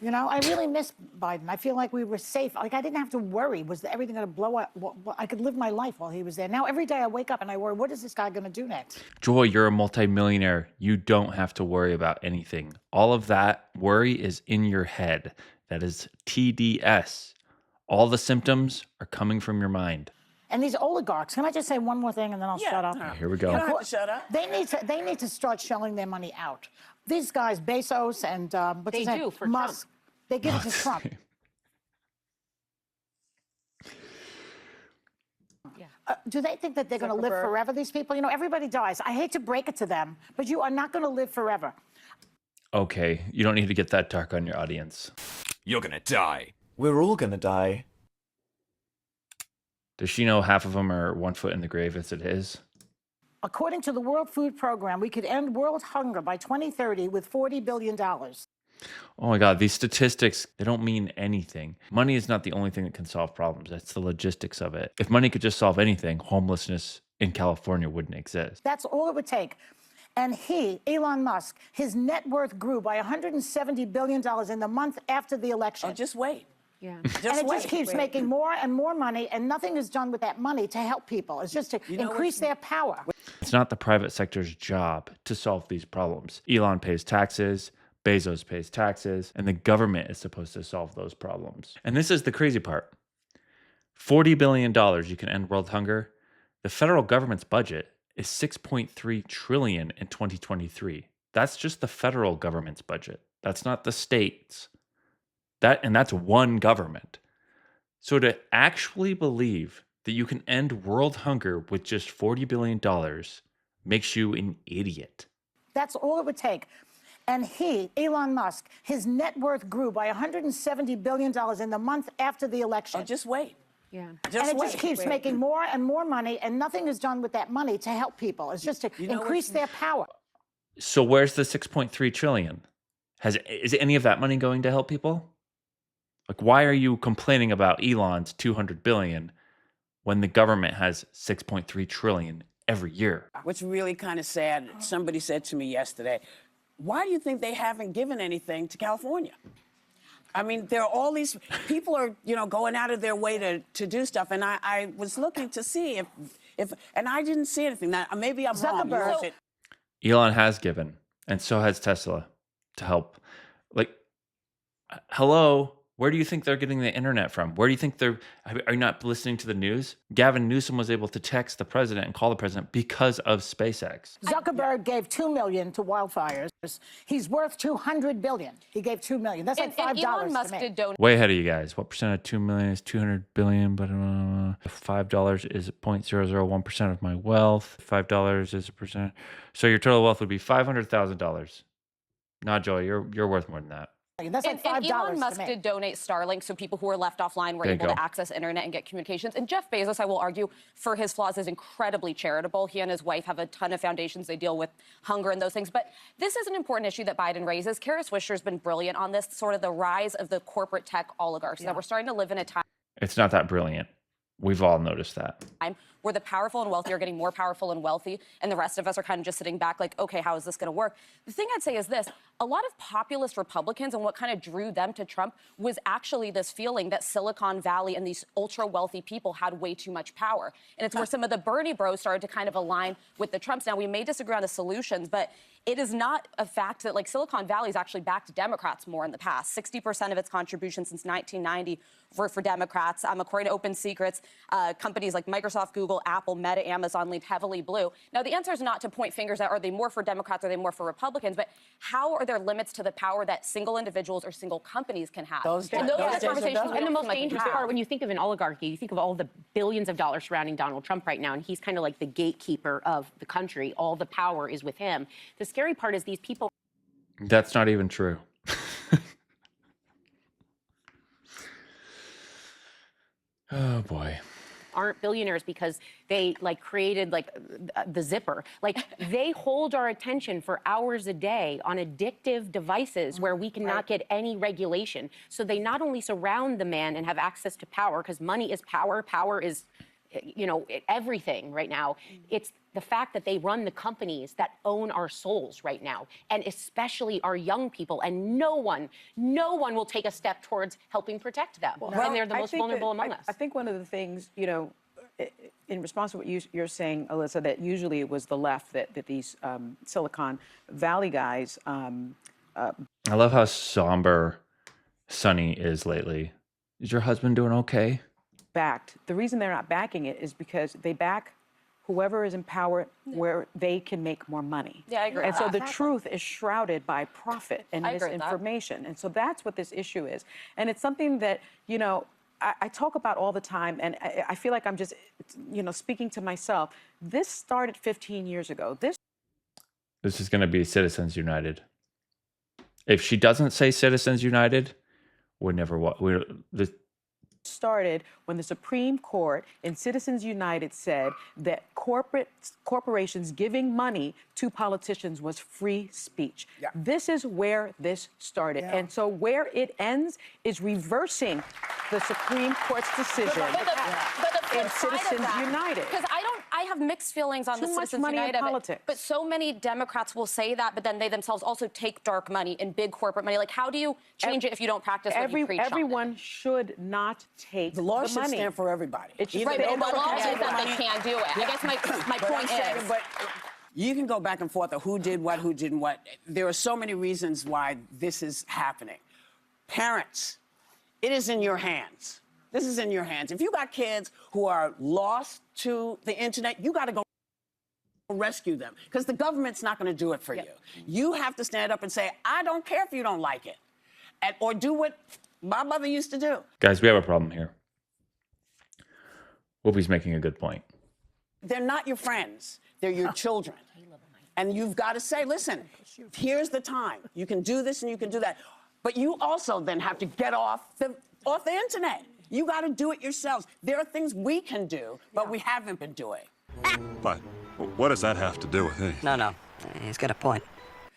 You know, I really miss Biden. I feel like we were safe. Like, I didn't have to worry. Was everything going to blow up? I could live my life while he was there. Now, every day I wake up and I worry, what is this guy going to do next? Joy, you're a multimillionaire. You don't have to worry about anything. All of that worry is in your head. That is TDS. All the symptoms are coming from your mind. And these oligarchs, can I just say one more thing and then I'll shut up? Here we go. You don't have to shut up. They need to start shelling their money out. These guys, Bezos and what's his name? Musk, they give it to Trump. Do they think that they're going to live forever, these people? You know, everybody dies. I hate to break it to them, but you are not going to live forever. Okay, you don't need to get that dark on your audience. You're gonna die. We're all gonna die. Does she know half of them are 1 foot in the grave as it is? According to the World Food Program, we could end world hunger by 2030 with $40 billion. Oh my God, these statistics, they don't mean anything. Money is not the only thing that can solve problems. That's the logistics of it. If money could just solve anything, homelessness in California wouldn't exist. That's all it would take. And he, Elon Musk, his net worth grew by $170 billion in the month after the election. Oh, just wait. Yeah. Just keeps making more and more money, and nothing is done with that money to help people. It's just to increase their power. It's not the private sector's job to solve these problems. Elon pays taxes, Bezos pays taxes, and the government is supposed to solve those problems. And this is the crazy part. $40 billion you can end world hunger. The federal government's budget is $6.3 trillion in 2023. That's just the federal government's budget. That's not the states. That's one government. So to actually believe that you can end world hunger with just $40 billion makes you an idiot. That's all it would take. And he, Elon Musk, his net worth grew by $170 billion in the month after the election. Oh, just wait. Yeah. Just keeps making more and more money, and nothing is done with that money to help people. It's just to increase their power. So where's the 6.3 trillion? Is any of that money going to help people? Like, why are you complaining about Elon's 200 billion when the government has 6.3 trillion every year? What's really kind of sad, somebody said to me yesterday, why do you think they haven't given anything to California? I mean, there are all these people are, going out of their way to do stuff. And I was looking to see if and I didn't see anything. Now, maybe I'm wrong. Elon has given, and so has Tesla, to help. Like, hello, where do you think they're getting the internet from? Where do you think are you not listening to the news? Gavin Newsom was able to text the president and call the president because of SpaceX. Zuckerberg gave $2 million to Wildfires. He's worth $200 billion. He gave $2 million. That's like $5 Elon Musk to me. did donate. Way ahead of you guys. What percent of 2 million is 200 billion? But $5 is 0.001% of my wealth. $5 is a percent. So your total wealth would be $500,000. Nah, Joey, you're worth more than that. That's like $5 and Elon Musk to me. did donate Starlink, so people who were left offline were able to access internet and get communications. And Jeff Bezos, I will argue, for his flaws, is incredibly charitable. He and his wife have a ton of foundations. They deal with hunger and those things. But this is an important issue that Biden raises. Kara Swisher's been brilliant on this, sort of the rise of the corporate tech oligarchs. That we're starting to live in a time. It's not that brilliant. We've all noticed that. Where the powerful and wealthy are getting more powerful and wealthy, and the rest of us are kind of just sitting back like, okay, how is this going to work? The thing I'd say is this. A lot of populist Republicans, and what kind of drew them to Trump, was actually this feeling that Silicon Valley and these ultra-wealthy people had way too much power. And it's where some of the Bernie bros started to kind of align with the Trumps. Now, we may disagree on the solutions, but it is not a fact that, like, Silicon Valley's actually backed Democrats more in the past. 60% of its contributions since 1990 were for Democrats. According to Open Secrets, companies like Microsoft, Google, Apple, Meta, Amazon leaned heavily blue. Now, the answer is not to point fingers at, are they more for Democrats, are they more for Republicans, but how are there limits to the power that single individuals or single companies can have? Those and those are the conversations. And the most dangerous part, when you think of an oligarchy, you think of all the billions of dollars surrounding Donald Trump right now, and he's kind of like the gatekeeper of the country. All the power is with him. The scary part is these people. That's not even true. Oh, boy. Aren't billionaires because they created the zipper. They hold our attention for hours a day on addictive devices where we cannot get any regulation. So they not only surround the man and have access to power, because money is power, power is everything right now. It's the fact that they run the companies that own our souls right now, and especially our young people. And no one will take a step towards helping protect them. And they're the most vulnerable among us. I think one of the things, in response to what you're saying, Alyssa, that usually it was the left that these Silicon Valley guys. I love how somber Sunny is lately. Is your husband doing okay? Backed. The reason they're not backing it is because they back whoever is in power where they can make more money. Yeah, I agree And with so that. the truth is shrouded by profit and I agree with that. misinformation. And so that's what this issue is. And it's something that, I talk about all the time, and I feel like I'm just, speaking to myself. This started 15 years ago. This This is going to be Citizens United. If she doesn't say Citizens United, we're never. started when the Supreme Court in Citizens United said that corporations giving money to politicians was free speech. Yeah. This is where this started. And so where it ends is reversing the Supreme Court's decision in Citizens United. Because I have mixed feelings on Too the much Citizens money in United. politics. But so many Democrats will say that, but then they themselves also take dark money and big corporate money. Like, how do you change it if you don't practice what you preach on it? Everyone should not take The law the should money. stand for everybody. It should Either Right, they but the don't law have says the that money- they can't do it. I guess my But I'm point saying, is. but you can go back and forth of who did what, who didn't what. There are so many reasons why this is happening. Parents, it is in your hands. This is in your hands. If you got kids who are lost to the internet, you got to go rescue them, because the government's not going to do it for you. You have to stand up and say, I don't care if you don't like it, or do what my mother used to do. Guys, we have a problem here. Whoopi's making a good point. They're not your friends. They're your children. And you've got to say, listen, here's the time. You can do this and you can do that. But you also then have to get off the internet. You got to do it yourselves. There are things we can do, but we haven't been doing. But what does that have to do with anything? No, he's got a point.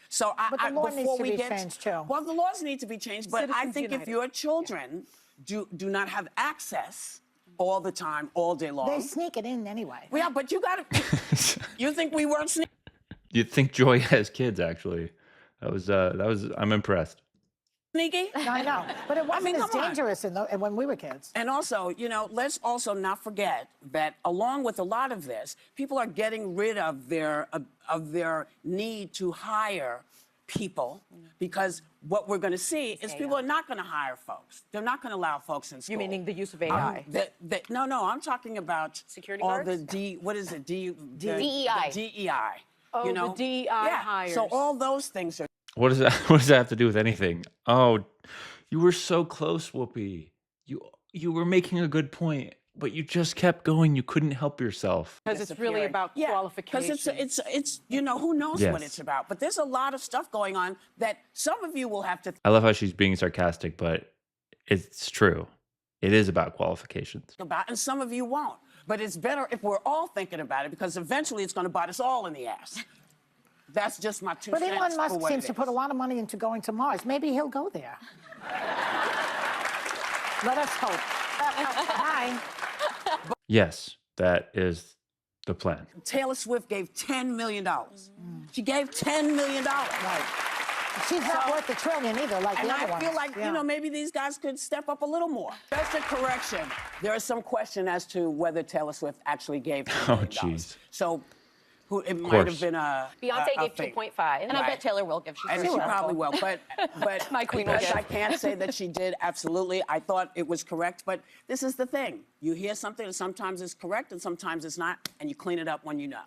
So But the law needs before to we be get changed, too. Well, the laws need to be changed, but I Citizens think if United. your children do not have access all the time, all day long. They sneak it in anyway. Yeah, but you got to. You think we weren't sneaking? You'd think Joy has kids, actually. That was. I'm impressed. Sneaky? I know, but it wasn't as come on. dangerous when we were kids. And also, let's also not forget that along with a lot of this, people are getting rid of their need to hire people, because what we're going to see is people are not going to hire folks. They're not going to allow folks in school. You meaning the use of AI? No, I'm talking about Security all guards? what is it? DEI. The DEI. Oh, you know? the DEI yeah. hires. So all those things are. What does that? What does that have to do with anything? Oh, you were so close, Whoopi. You were making a good point, but you just kept going. You couldn't help yourself. Because it's really about qualification. Because it's who knows what Yes. it's about. But there's a lot of stuff going on that some of you will have to I love how she's being sarcastic, but it's true. It is about qualifications. think about, and some of you won't. But it's better if we're all thinking about it, because eventually it's going to bite us all in the ass. That's just my 2 But cents. Elon for Musk what seems it to put a is. lot of money into going to Mars. Maybe he'll go there. Let us hope. Bye. Yes, that is the plan. Taylor Swift gave $10 million. She gave $10 million. Right. She's not worth $1 trillion either, like And the other I ones. feel like, maybe these guys could step up a little more. Just a correction. There is some question as to whether Taylor Swift actually gave $10 Oh, million. jeez. So it might course. have been a Beyonce a gave fake. 2.5. And I bet Taylor will give. She's And very she successful. probably will. But My queen will because give. I can't say that she did, absolutely. I thought it was correct. But this is the thing. You hear something, and sometimes it's correct, and sometimes it's not, and you clean it up when you know.